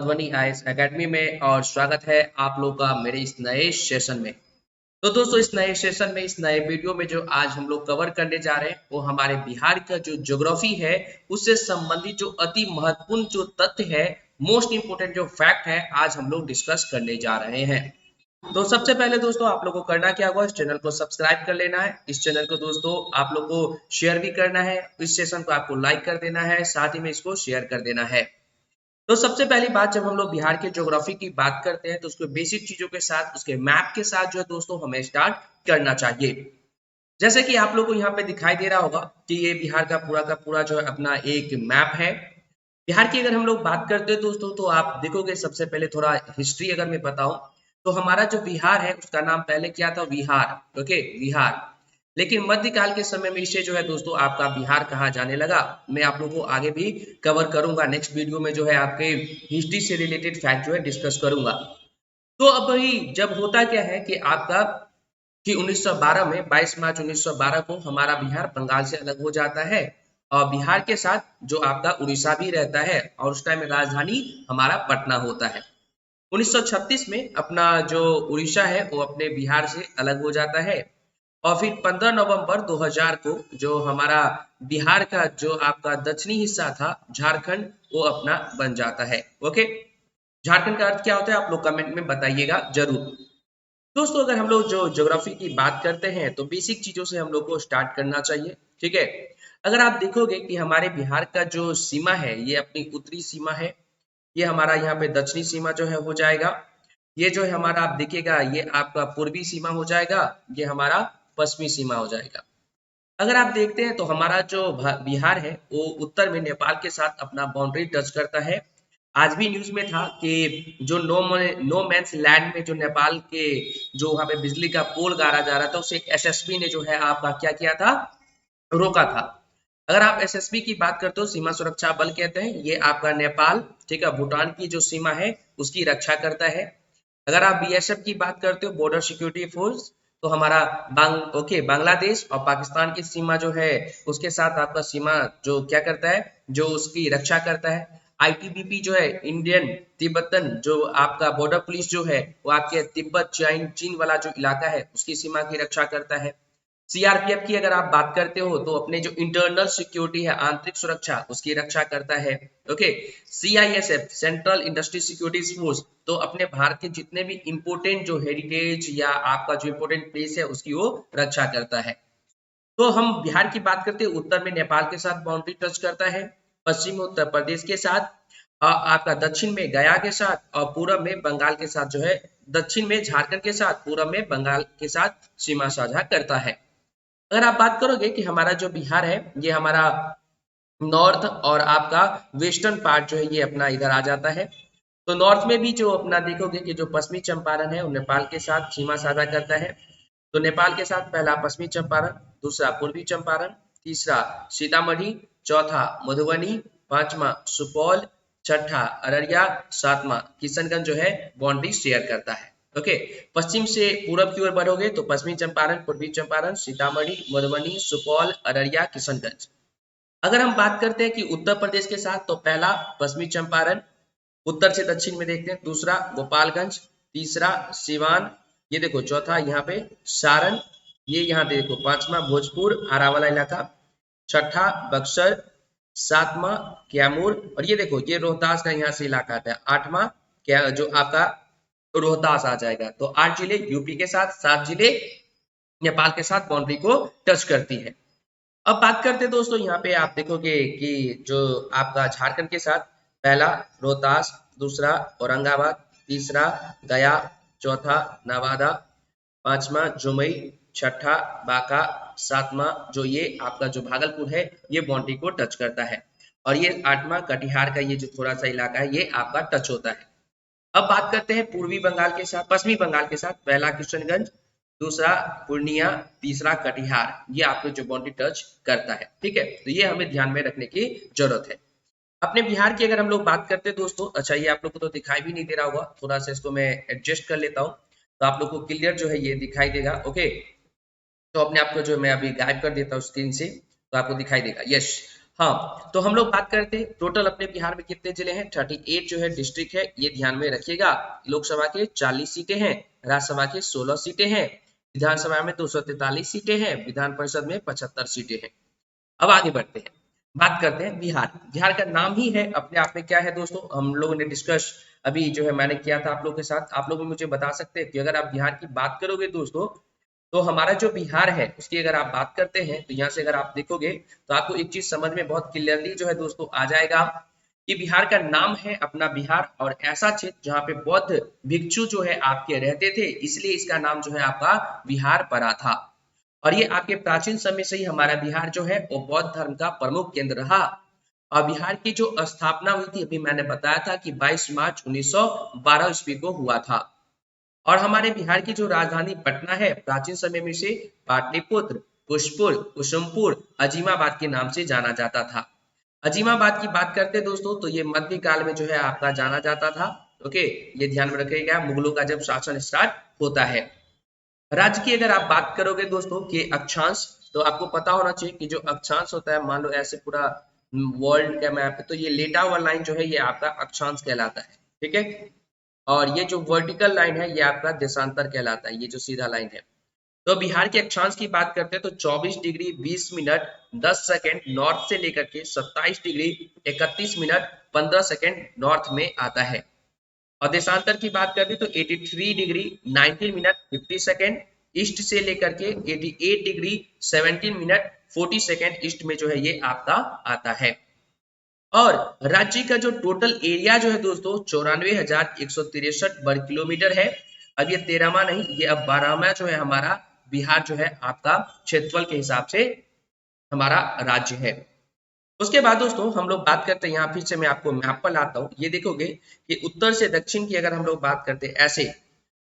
ध्वनि IAS academy में और स्वागत है आप लोग का मेरे इस नए सेशन में। तो दोस्तों इस नए सेशन में इस नए वीडियो में जो आज हम लोग कवर करने जा रहे हैं वो हमारे बिहार का जो ज्योग्राफी है उससे संबंधित जो अति महत्वपूर्ण जो तथ्य है, मोस्ट इंपोर्टेंट जो फैक्ट है आज हम लोग डिस्कस करने जा रहे हैं। तो सबसे पहले दोस्तों आप लोगों को करना क्या होगा, इस चैनल को सब्सक्राइब कर लेना है। इस चैनल को दोस्तों आप लोग को शेयर भी करना है, इस सेशन को आपको लाइक कर देना है, साथ ही में इसको शेयर कर देना है। तो सबसे पहली बात, जब हम लोग बिहार के ज्योग्राफी की बात करते हैं तो उसको बेसिक चीजों के साथ, उसके मैप के साथ जो है दोस्तों हमें स्टार्ट करना चाहिए। जैसे कि आप लोग को यहाँ पे दिखाई दे रहा होगा कि ये बिहार का पूरा जो है अपना एक मैप है। बिहार की अगर हम लोग बात करते हैं दोस्तों तो आप देखोगे, सबसे पहले थोड़ा हिस्ट्री अगर मैं बताऊं तो हमारा जो बिहार है उसका नाम पहले क्या था, बिहार। ओके, बिहार। लेकिन मध्यकाल के समय में इसे जो है दोस्तों आपका बिहार कहा जाने लगा। मैं आप लोगों को आगे भी कवर करूंगा, नेक्स्ट वीडियो में जो है आपके हिस्ट्री से रिलेटेड फैक्ट जो है डिस्कस करूंगा। तो अब वही जब होता क्या है कि आपका कि 1912 में 22 मार्च 1912 को हमारा बिहार बंगाल से अलग हो जाता है और बिहार के साथ जो आपका उड़ीसा भी रहता है और उस टाइम में राजधानी हमारा पटना होता है। 1936 में अपना जो उड़ीसा है वो अपने बिहार से अलग हो जाता है और फिर 15 नवंबर 2000 को जो हमारा बिहार का जो आपका दक्षिणी हिस्सा था झारखंड, वो अपना बन जाता है। ओके, झारखंड का अर्थ क्या होता है आप लोग कमेंट में बताइएगा जरूर। दोस्तों अगर हम लोग जो ज्योग्राफी की बात करते हैं तो बेसिक चीजों से हम लोग को स्टार्ट करना चाहिए। ठीक है, अगर आप देखोगे कि हमारे बिहार का जो सीमा है ये अपनी उत्तरी सीमा है, ये हमारा यहाँ पे दक्षिणी सीमा जो है हो जाएगा, ये जो है हमारा आप देखिएगा ये आपका पूर्वी सीमा हो जाएगा, ये हमारा पश्चिमी सीमा हो जाएगा। अगर आप देखते हैं तो हमारा जो बिहार है वो उत्तर में नेपाल के साथ अपना बाउंड्री टच करता है। आज भी न्यूज में था कि जो नो मैंस लैंड में जो नेपाल के जो वहां पे बिजली का पोल गाड़ा जा रहा था उसे एसएसबी ने जो है आपका क्या किया था, रोका था। अगर आप एसएसबी की बात करते हो, सीमा सुरक्षा बल कहते हैं, ये आपका नेपाल, ठीक है, भूटान की जो सीमा है उसकी रक्षा करता है। अगर आप बीएसएफ की बात करते हो, बॉर्डर सिक्योरिटी फोर्स, तो हमारा बांग्लादेश और पाकिस्तान की सीमा जो है उसके साथ आपका सीमा जो क्या करता है, जो उसकी रक्षा करता है। आईटीबीपी जो है, इंडियन तिब्बतन जो आपका बॉर्डर पुलिस जो है वो आपके तिब्बत चीन चीन वाला जो इलाका है उसकी सीमा की रक्षा करता है। सीआरपीएफ की अगर आप बात करते हो तो अपने जो इंटरनल सिक्योरिटी है, आंतरिक सुरक्षा, उसकी रक्षा करता है। Okay, CISF central industry security force, तो अपने भारत के जितने भी इंपोर्टेंट जो हेरिटेज या आपका जो इंपोर्टेंट प्लेस है उसकी वो रक्षा करता है। तो हम बिहार की बात करते हैं, उत्तर में नेपाल के साथ बाउंड्री टच करता है, पश्चिम में उत्तर प्रदेश के साथ, आपका दक्षिण में गया के साथ और पूरब में बंगाल के साथ जो है, दक्षिण में झारखंड के साथ, पूरब में बंगाल के साथ सीमा साझा करता है। अगर आप बात करोगे कि हमारा जो बिहार है ये हमारा नॉर्थ और आपका वेस्टर्न पार्ट जो है ये अपना इधर आ जाता है। तो नॉर्थ में भी जो अपना देखोगे कि जो पश्चिमी चंपारण है वो नेपाल के साथ सीमा साझा करता है। तो नेपाल के साथ पहला पश्चिमी चंपारण, दूसरा पूर्वी चंपारण, तीसरा सीतामढ़ी, चौथा मधुबनी, पांचवा सुपौल, छठा अररिया, सातवां किशनगंज जो है बाउंड्री शेयर करता है। ओके, पश्चिम से पूरब की ओर बढ़ोगे तो पश्चिमी चंपारण, पूर्वी चंपारण, सीतामढ़ी, मधुबनी, सुपौल, अररिया, किशनगंज। अगर हम बात करते हैं कि उत्तर प्रदेश के साथ तो पहला पश्चिमी चंपारण, उत्तर से दक्षिण में देखते हैं, दूसरा गोपालगंज, तीसरा सिवान, ये देखो चौथा यहाँ पे सारण, ये यहाँ देखो पांचवा भोजपुर आरा वाला इलाका, छठा बक्सर, सातवां कैमूर, और ये देखो ये रोहतास का यहाँ से इलाका आता है, आठवां क्या जो आपका रोहतास आ जाएगा। तो 8 जिले यूपी के साथ, 7 जिले नेपाल के साथ बाउंड्री को टच करती है। अब बात करते हैं दोस्तों, यहाँ पे आप देखोगे कि जो आपका झारखंड के साथ पहला रोहतास, दूसरा औरंगाबाद, तीसरा गया, चौथा नवादा, पांचवा जमुई, छठा बांका, सातवां जो ये आपका जो भागलपुर है ये बाउंड्री को टच करता है, और ये आठवां कटिहार का ये जो थोड़ा सा इलाका है ये आपका टच होता है। अब बात करते हैं पूर्वी बंगाल के साथ, पश्चिमी बंगाल के साथ, पहला किशनगंज, दूसरा पूर्णिया, तीसरा कटिहार, ये आपको जो बाउंड्री टच करता है। ठीक है, तो ये हमें ध्यान में रखने की जरूरत है। अपने बिहार की अगर हम लोग बात करते हैं दोस्तों, अच्छा ये आप लोग को तो दिखाई भी नहीं दे रहा होगा, थोड़ा सा इसको मैं एडजस्ट कर लेता हूँ तो आप लोग को क्लियर जो है ये दिखाई देगा। ओके, तो अपने आप को जो मैं अभी गायब कर देता हूँ स्क्रीन से तो आपको दिखाई देगा। यस, हाँ, तो हम लोग बात करते हैं टोटल अपने बिहार में कितने जिले हैं। 38 जो है डिस्ट्रिक्ट है, ये ध्यान में रखिएगा। लोकसभा के 40 सीटें हैं, राज्यसभा के 16 सीटें हैं, विधानसभा में 243 सीटें हैं, विधान परिषद में 75 सीटें हैं। अब आगे बढ़ते हैं, बात करते हैं बिहार। बिहार का नाम ही है अपने आप में क्या है दोस्तों, हम लोगों ने डिस्कस अभी जो है मैंने किया था आप लोगों के साथ। आप लोग भी मुझे बता सकते हैं कि अगर आप बिहार की बात करोगे दोस्तों, तो हमारा जो बिहार है उसकी अगर आप बात करते हैं तो यहाँ से अगर आप देखोगे तो आपको एक चीज समझ में बहुत क्लियरली जो है दोस्तों आ जाएगा कि बिहार का नाम है अपना बिहार, और ऐसा क्षेत्र जहाँ पे बौद्ध भिक्षु जो है आपके रहते थे, इसलिए इसका नाम जो है आपका बिहार पड़ा था। और ये आपके प्राचीन समय से ही हमारा बिहार जो है वो बौद्ध धर्म का प्रमुख केंद्र रहा। और बिहार की जो स्थापना हुई थी, अभी मैंने बताया था कि 22 मार्च 1912 ईस्वी को हुआ था। और हमारे बिहार की जो राजधानी पटना है, प्राचीन समय में से पाटलिपुत्र, पुष्पुर, कुसुमपुर, अजीमाबाद के नाम से जाना जाता था। अजीमाबाद की बात करते दोस्तों, तो ये मध्यकाल में जो है आपका जाना जाता था। ओके, ये ध्यान में रखिएगा, मुगलों का जब शासन स्टार्ट होता है। राज्य की अगर आप बात करोगे दोस्तों कि अक्षांश, तो आपको पता होना चाहिए कि जो अक्षांश होता है, मान लो ऐसे पूरा वर्ल्ड का मैप है, तो ये लेटा हुआ लाइन जो है ये आपका अक्षांश कहलाता है। ठीक है, और ये जो वर्टिकल लाइन है ये आपका देशांतर कहलाता है, ये जो सीधा लाइन है। तो बिहार के अक्षांश की बात करते हैं तो 24 डिग्री 20 मिनट 10 सेकंड नॉर्थ से लेकर के 27 डिग्री 31 मिनट 15 सेकंड नॉर्थ में आता है। और देशांतर की बात करते हैं तो 83 डिग्री 19 मिनट 50 सेकंड ईस्ट से लेकर के 88 डिग्री 17 मिनट 40 सेकंड ईस्ट में जो है ये आपका आता है। और राज्य का जो टोटल एरिया जो है दोस्तों 94,163 वर्ग किलोमीटर है। अब ये 13वां नहीं, ये अब 12वां जो है हमारा बिहार जो है आपका क्षेत्रफल के हिसाब से हमारा राज्य है। उसके बाद दोस्तों हम लोग बात करते हैं, यहाँ फिर से मैं आपको मैप पर लाता हूँ। ये देखोगे कि उत्तर से दक्षिण की अगर हम लोग बात करते हैं ऐसे,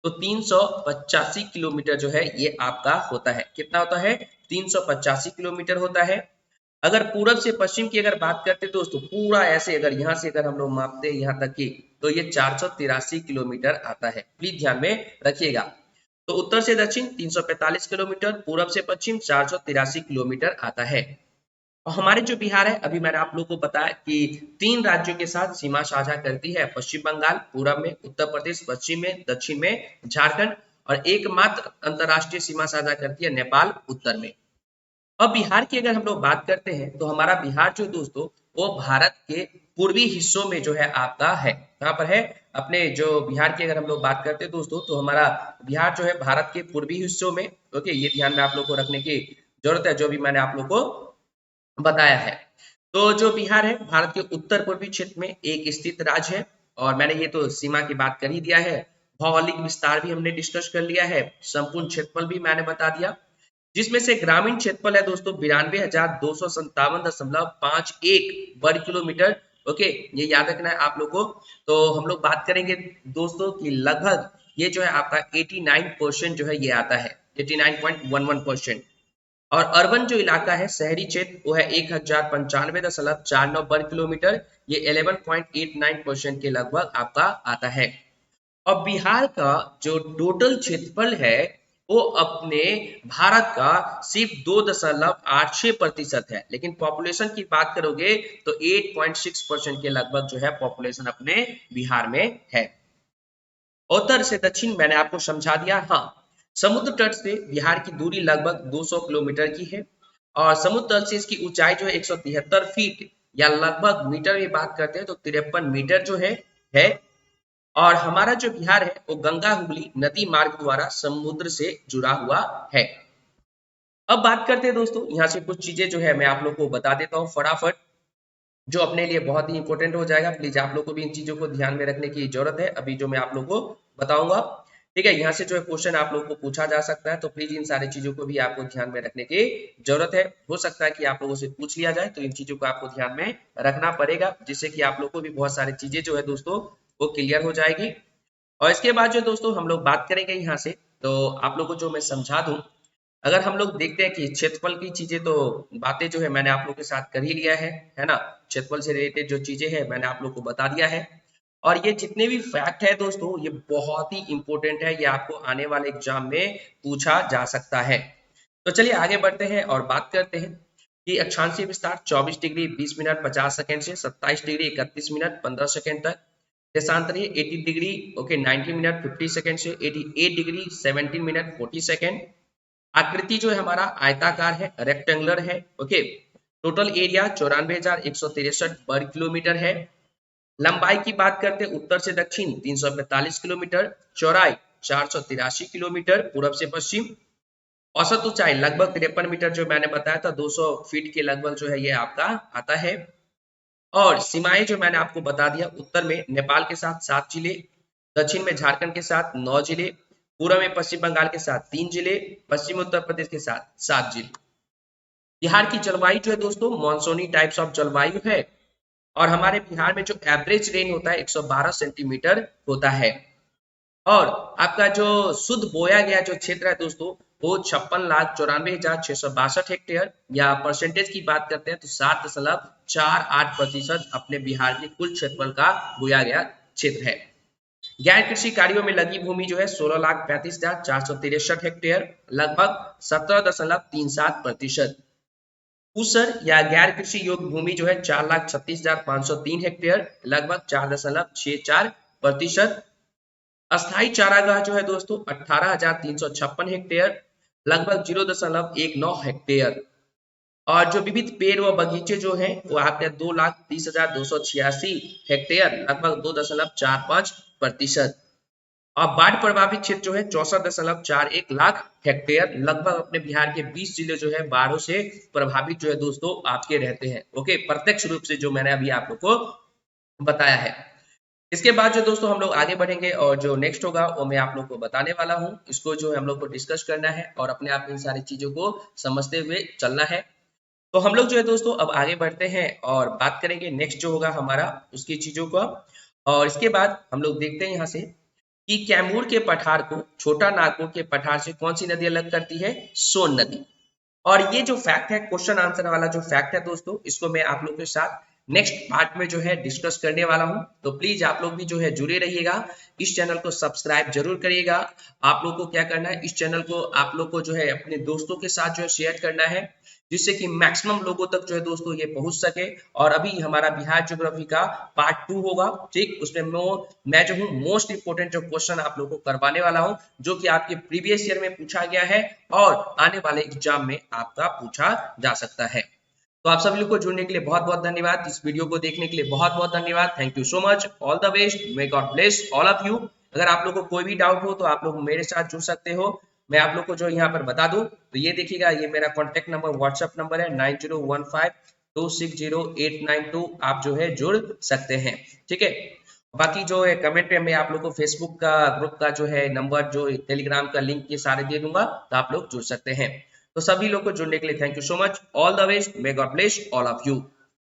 तो 385 किलोमीटर जो है ये आपका होता है। कितना होता है? 385 किलोमीटर होता है। अगर पूरब से पश्चिम की अगर बात करते हैं दोस्तों, पूरा ऐसे अगर यहाँ से अगर हम लोग मापते हैं यहाँ तक की, तो ये 483 किलोमीटर आता है। प्लीज ध्यान में रखिएगा। तो उत्तर से दक्षिण 345 किलोमीटर, पूरब से पश्चिम 483 किलोमीटर आता है। और हमारे जो बिहार है, अभी मैंने आप लोगों को बताया कि 3 राज्यों के साथ सीमा साझा करती है। पश्चिम बंगाल पूरब में, उत्तर प्रदेश पश्चिम में, दक्षिण में झारखंड, और एकमात्र अंतरराष्ट्रीय सीमा साझा करती है नेपाल उत्तर में। अब बिहार की अगर हम लोग बात करते हैं तो हमारा बिहार जो दोस्तों वो भारत के पूर्वी हिस्सों में जो है आपका है। कहाँ पर है? अपने जो बिहार की अगर हम लोग बात करते हैं दोस्तों, तो हमारा बिहार जो है भारत के पूर्वी हिस्सों में। ओके, ये ध्यान में आप लोग को रखने की जरूरत है, जो भी मैंने आप लोग को बताया है। तो जो बिहार है भारत के उत्तर पूर्वी क्षेत्र में एक स्थित राज्य है। और मैंने ये तो सीमा की बात कर ही दिया है, भौगोलिक विस्तार भी हमने डिस्कस कर लिया है, संपूर्ण क्षेत्रफल भी मैंने बता दिया, जिसमें से ग्रामीण क्षेत्रफल है दोस्तों 92,257.51 वर्ग किलोमीटर। ओके, ये याद रखना है आप लोग को। तो हम लोग बात करेंगे दोस्तों कि लगभग ये जो है आपका 89% जो है ये आता है, 89.11%। और अर्बन जो इलाका है, शहरी क्षेत्र, वो है 1095.49 वर्ग किलोमीटर, ये 11.89% के लगभग आपका आता है। और बिहार का जो टोटल क्षेत्रफल है वो अपने भारत का सिर्फ 2.86% है, लेकिन पॉपुलेशन की बात करोगे तो 8.6% के लगभग जो है पॉपुलेशन अपने बिहार में है। उत्तर से दक्षिण मैंने आपको समझा दिया। हाँ, समुद्र तट से बिहार की दूरी लगभग 200 किलोमीटर की है, और समुद्र तल से इसकी ऊंचाई जो है 173 फीट या लगभग मीटर में बात करते हैं तो 53 मीटर जो है। और हमारा जो बिहार है वो गंगा हुगली नदी मार्ग द्वारा समुद्र से जुड़ा हुआ है। अब बात करते हैं दोस्तों, यहाँ से कुछ चीजें जो है मैं आप लोग को बता देता हूँ फटाफट, जो अपने लिए बहुत ही इंपॉर्टेंट हो जाएगा। प्लीज आप लोग को भी इन चीजों को ध्यान में रखने की जरूरत है, अभी जो मैं आप लोग को बताऊंगा। ठीक है, यहाँ से जो है क्वेश्चन आप लोग को पूछा जा सकता है, तो प्लीज इन सारी चीजों को भी आपको ध्यान में रखने की जरूरत है। हो सकता है कि आप लोगों से पूछ लिया जाए, तो इन चीजों को आपको ध्यान में रखना पड़ेगा, जिससे कि आप लोग को भी बहुत सारी चीजें जो है दोस्तों वो क्लियर हो जाएगी। और इसके बाद जो दोस्तों हम लोग बात करेंगे यहाँ से, तो आप लोग को जो मैं समझा दूं, अगर हम लोग देखते हैं कि क्षेत्रफल की चीजें, तो बातें जो है मैंने आप लोग के साथ कर ही लिया है ना। क्षेत्रफल से रिलेटेड जो चीजें हैं मैंने आप लोग को बता दिया है। और ये जितने भी फैक्ट है दोस्तों ये बहुत ही इंपॉर्टेंट है, ये आपको आने वाले एग्जाम में पूछा जा सकता है। तो चलिए आगे बढ़ते हैं और बात करते हैं। कि अक्षांशीय विस्तार 24 डिग्री 20 मिनट 50 सेकंड से 27 डिग्री 31 मिनट 15 सेकंड तक। देशांतरीय 80 डिग्री ओके 90 मिनट 50 सेकंड से 88 डिग्री 17 मिनट 40 सेकंड। आकृति जो है हमारा आयताकार है, रेक्टेंगुलर है। ओके, टोटल एरिया 94,163 वर्ग किलोमीटर है। लंबाई की बात करते हैं उत्तर से दक्षिण 345 किलोमीटर, चौड़ाई 483 किलोमीटर पूर्व से पश्चिम। औसत ऊंचाई लगभग 53 मीटर जो मैंने बताया था, 200 फीट के लगभग जो है ये आपका आता है। और सीमाएं जो मैंने आपको बता दिया, उत्तर में नेपाल के साथ 7 जिले, दक्षिण में झारखंड के साथ 9 जिले, पूर्व में पश्चिम बंगाल के साथ 3 जिले, पश्चिम उत्तर प्रदेश के साथ 7 जिले। बिहार की जलवायु जो है दोस्तों मॉनसूनी टाइप्स ऑफ जलवायु है। और हमारे बिहार में जो एवरेज रेन होता है 112 सेंटीमीटर होता है। और आपका जो शुद्ध बोया गया जो क्षेत्र है दोस्तों वो 56,94,662 हेक्टेयर, या परसेंटेज की बात करते हैं तो 7.48% अपने बिहार के कुल क्षेत्रफल का बोया गया क्षेत्र है। गैर कृषि कार्यों में लगी भूमि जो है 16,35,463 हेक्टेयर, लगभग 17.37%। ऊसर या गैर कृषि योग्य भूमि जो है 4,36,503 हेक्टेयर, लगभग 4.64%। अस्थायी चारागाह जो है दोस्तों 18,356 हेक्टेयर, लगभग 0.19 हेक्टेयर। और जो विविध पेड़ व बगीचे जो हैं वो आपके 2,30,286 हेक्टेयर, लगभग 2.45%। और बाढ़ प्रभावित क्षेत्र जो है 64.41 लाख हेक्टेयर, लगभग अपने बिहार के 20 जिले जो है बाढ़ों से प्रभावित जो है दोस्तों आपके रहते हैं। ओके, प्रत्यक्ष रूप से जो मैंने अभी आप लोग को बताया है। इसके बाद जो दोस्तों हम लोग आगे बढ़ेंगे और जो नेक्स्ट होगा वो मैं आप लोग को बताने वाला हूँ। इसको जो है हम लोग को डिस्कस करना है और अपने आप इन सारी चीजों को समझते हुए चलना है। तो हम लोग जो है दोस्तों अब आगे बढ़ते हैं और बात करेंगे नेक्स्ट जो होगा हमारा उसकी चीजों का। और इसके बाद हम लोग देखते हैं यहाँ से कि कैमूर के पठार को छोटा नागपुर के पठार से कौन सी नदी अलग करती है? सोन नदी। और ये जो फैक्ट है, क्वेश्चन आंसर वाला जो फैक्ट है दोस्तों, इसको मैं आप लोग के साथ नेक्स्ट पार्ट में जो है डिस्कस करने वाला हूं। तो प्लीज आप लोग भी जो है जुड़े रहिएगा, इस चैनल को सब्सक्राइब जरूर करिएगा। आप लोग को क्या करना है, इस चैनल को आप लोग को जो है अपने दोस्तों के साथ जो है शेयर करना है, जिससे कि मैक्सिमम लोगों तक जो है दोस्तों ये पहुंच सके। और अभी हमारा बिहार ज्योग्राफी का पार्ट 2 होगा, ठीक, उसमें मैं जो हूँ मोस्ट इंपोर्टेंट जो क्वेश्चन आप लोगों को करवाने वाला हूँ, जो कि आपके प्रीवियस ईयर में पूछा गया है और आने वाले एग्जाम में आपका पूछा जा सकता है। तो आप सभी लोग को जुड़ने के लिए बहुत बहुत धन्यवाद, इस वीडियो को देखने के लिए बहुत बहुत धन्यवाद। Thank you so much, all the best, may God bless all of you. अगर आप लोग को कोई भी डाउट हो तो आप लोग मेरे साथ जुड़ सकते हो। मैं आप लोग को जो यहाँ पर बता दूं तो ये देखिएगा, ये मेरा कॉन्टेक्ट नंबर व्हाट्सएप नंबर है 9015260892। आप जो है जुड़ सकते हैं, ठीक है। बाकी जो है कमेंट पे मैं आप लोग को फेसबुक का ग्रुप का जो है नंबर, जो टेलीग्राम का लिंक, ये सारे दे दूंगा, तो आप लोग जुड़ सकते हैं। तो सभी लोग को जुड़ने के लिए thank you so much, all the best, may God bless all of you.